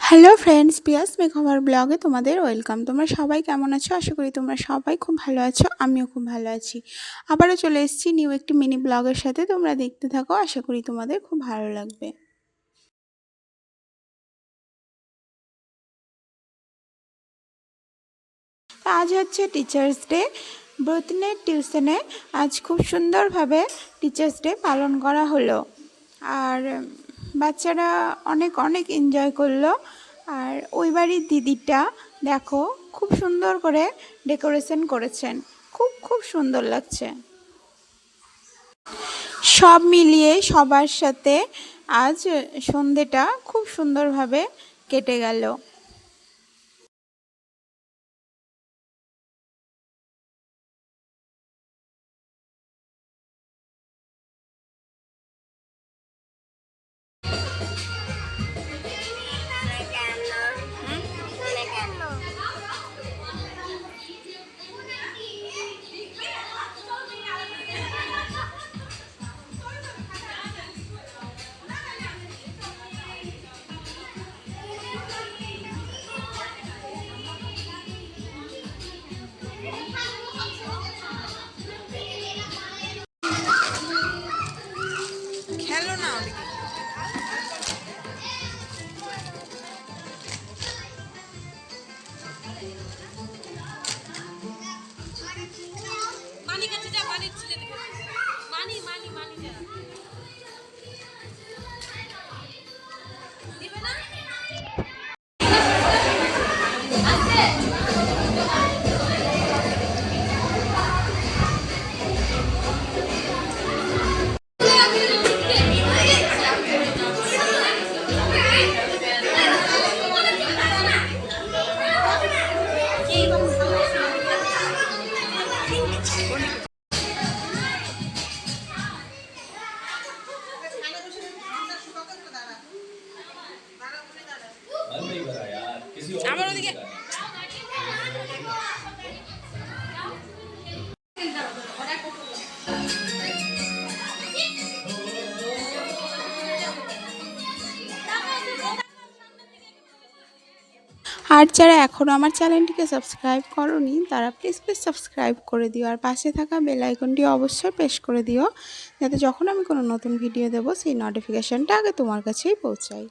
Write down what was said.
Hello friends, পিয়াস মেঘমার ব্লগে তোমাদের welcome. তোমরা সবাই কেমন আছো? আশা করি তোমরা সবাই খুব ভালো আছো। আমিও খুব ভালো আছি। আবারও চলে এসেছি নিউ একটি মিনি ব্লগের সাথে। তোমরা দেখতে থাকো, আশা করি তোমাদের খুব ভালো লাগবে। আজ হচ্ছে টিচার্স ডে। ব্রতনের টিউশনে আজ খুব সুন্দরভাবে টিচার্স ডে পালন করা হলো। আর বাচ্চারা অনেক অনেক এনজয় করলো। আর ওই বাড়ির দিদিটা দেখো খুব সুন্দর করে ডেকোরেশন করেছেন, খুব খুব সুন্দর লাগছে। সব মিলিয়ে সবার সাথে আজ সন্ধেটা খুব সুন্দরভাবে কেটে গেল। খেলো না মানি কাছে যা, মানি ছিলে দেখে মানি মানি মানি যা দিবে না। আমার ওদিকে আর যারা এখনও আমার চ্যানেলটিকে সাবস্ক্রাইব করোনি তারা প্লিজ প্লিজ সাবস্ক্রাইব করে দিও, আর পাশে থাকা বেল আইকনটি অবশ্যই প্রেস করে দিও, যাতে যখন আমি কোনো নতুন ভিডিও দেবো সেই নোটিফিকেশানটা আগে তোমার কাছেই পৌঁছায়।